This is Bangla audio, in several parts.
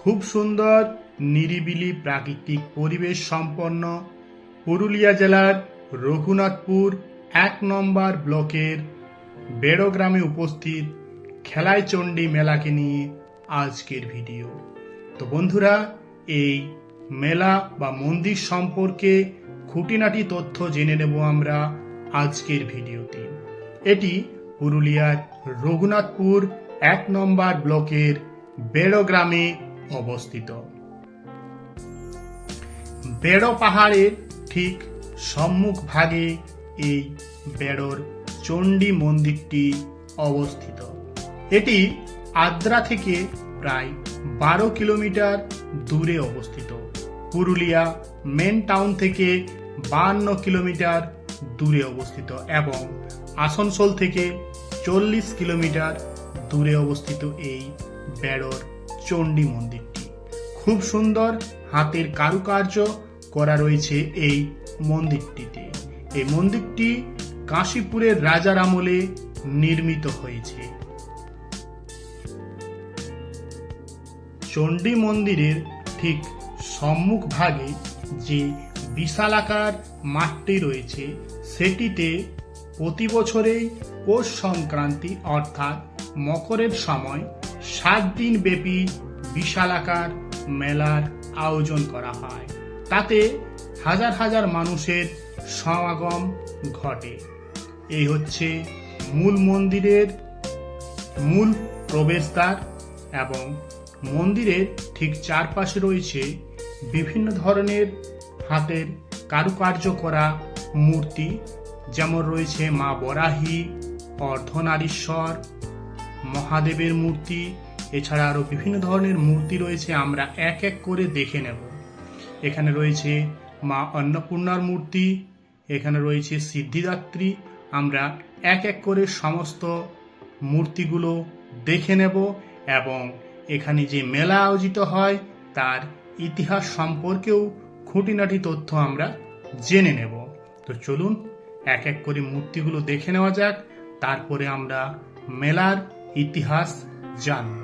খুব সুন্দর নিরিবিলি প্রাকৃতিক পরিবেশ সম্পন্ন পুরুলিয়া জেলার রঘুনাথপুর ১ নম্বর ব্লকের বেড়ো গ্রামে উপস্থিত খেলাইচণ্ডী মেলাকে নিয়ে আজকের ভিডিও। তো বন্ধুরা, এই মেলা বা মন্দির সম্পর্কে খুঁটিনাটি তথ্য জেনে নেব আমরা আজকের ভিডিওতে। এটি পুরুলিয়ার রঘুনাথপুর ১ নম্বর ব্লকের বেড়ো গ্রামে অবস্থিত। বেড়ো পাহাড়ের ঠিক সম্মুখ ভাগে এই বেড়োর চণ্ডী মন্দিরটি অবস্থিত। এটি আদ্রা থেকে প্রায় ১২ কিলোমিটার দূরে অবস্থিত। পুরুলিয়া মেন টাউন থেকে ৫২ কিলোমিটার দূরে অবস্থিত এবং আসানসোল থেকে ৪০ কিলোমিটার দূরে অবস্থিত এই বেড়োর চণ্ডী মন্দিরটি। খুব সুন্দর হাতের কারুকার্য করা রয়েছে এই মন্দিরটিতে। এই মন্দিরটি কাশীপুরের রাজার আমলে নির্মিত হয়েছে। চণ্ডী মন্দিরের ঠিক সম্মুখ ভাগে যে বিশালাকার মাঠটি রয়েছে, সেটিতে প্রতি বছরেই পৌষ সংক্রান্তি অর্থাৎ মকরের সময় ৭ দিন ব্যাপী বিশালাকার মেলার আয়োজন করা হয়। তাতে হাজার হাজার মানুষের সমাগম ঘটে। এই হচ্ছে মূল মন্দিরের মূল প্রবেশদ্বার এবং মন্দিরের ঠিক চারপাশে রয়েছে বিভিন্ন ধরনের হাতের কারুকার্য করা মূর্তি, যেমন রয়েছে মা বরাহী, অর্ধনারীশ্বর, মহাদেবের মূর্তি। এছাড়া আরো বিভিন্ন ধরনের মূর্তি রয়েছে, আমরা এক এক করে দেখে নেব। এখানে রয়েছে মা অন্নপূর্ণার মূর্তি, এখানে রয়েছে সিদ্ধিদাত্রী। আমরা এক এক করে সমস্ত মূর্তিগুলো দেখে নেব এবং এখানে যে মেলা আয়োজিত হয় তার ইতিহাস সম্পর্কেও খুঁটিনাটি তথ্য আমরা জেনে নেব। তো চলুন এক এক করে মূর্তিগুলো দেখে নেওয়া যাক, তারপরে আমরা মেলার ইতিহাস জানব।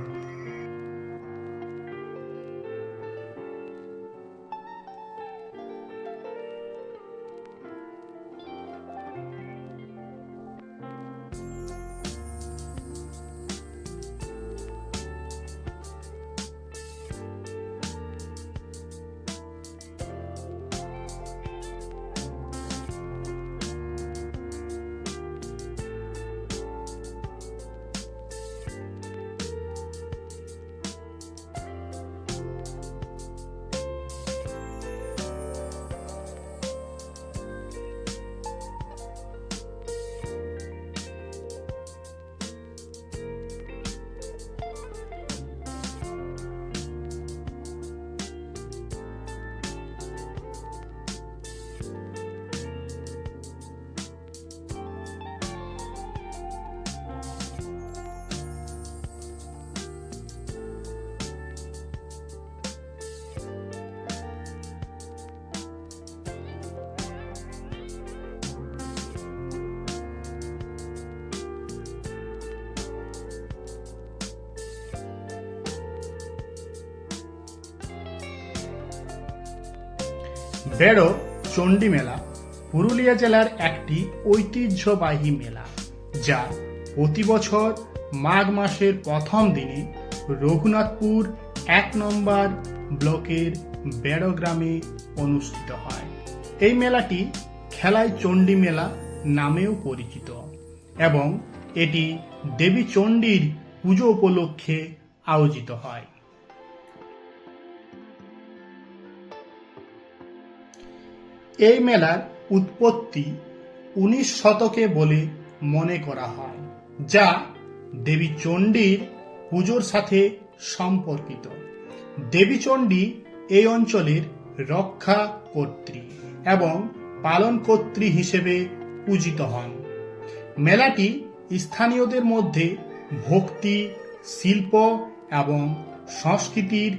বেড়ো চণ্ডী মেলা পুরুলিয়া জেলার একটি ঐতিহ্যবাহী মেলা, যা প্রতি বছর মাঘ মাসের প্রথম দিনে রঘুনাথপুর ১ নম্বর ব্লকের বেড়ো গ্রামে অনুষ্ঠিত হয়। এই মেলাটি খেলাইচণ্ডী মেলা নামেও পরিচিত এবং এটি দেবী চণ্ডীর পুজো উপলক্ষে আয়োজিত হয়। এই মেলার উৎপত্তি ১৯ শতকে বলে মনে করা হয়, যা দেবী চণ্ডীর পুজোর সাথে সম্পর্কিত। দেবী চণ্ডী এই অঞ্চলের রক্ষাকর্ত্রী এবং পালনকর্ত্রী হিসেবে পূজিত হন। মেলাটি স্থানীয়দের মধ্যে ভক্তি, শিল্প এবং সংস্কৃতির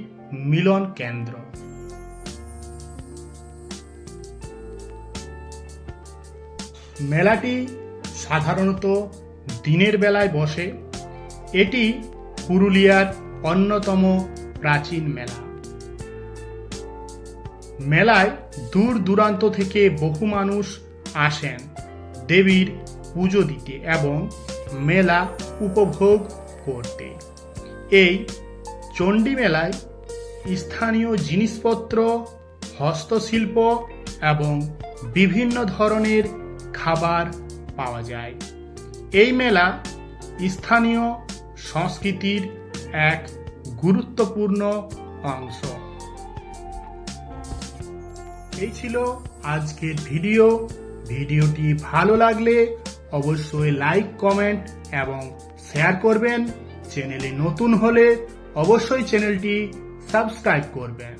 মিলন কেন্দ্র। মেলাটি সাধারণত দিনের বেলায় বসে। এটি পুরুলিয়ার অন্যতম প্রাচীন মেলা। মেলায় দূর দূরান্ত থেকে বহু মানুষ আসেন দেবীর পুজো দিতে এবং মেলা উপভোগ করতে। এই চণ্ডী মেলায় স্থানীয় জিনিসপত্র, হস্তশিল্প এবং বিভিন্ন ধরনের খাবার পাওয়া যায়। এই মেলা স্থানীয় সংস্কৃতির এক গুরুত্বপূর্ণ অংশ। এই ছিল আজকের ভিডিওটি ভালো লাগলে অবশ্যই লাইক, কমেন্ট এবং শেয়ার করবেন। চ্যানেলে নতুন হলে অবশ্যই চ্যানেলটি সাবস্ক্রাইব করবেন।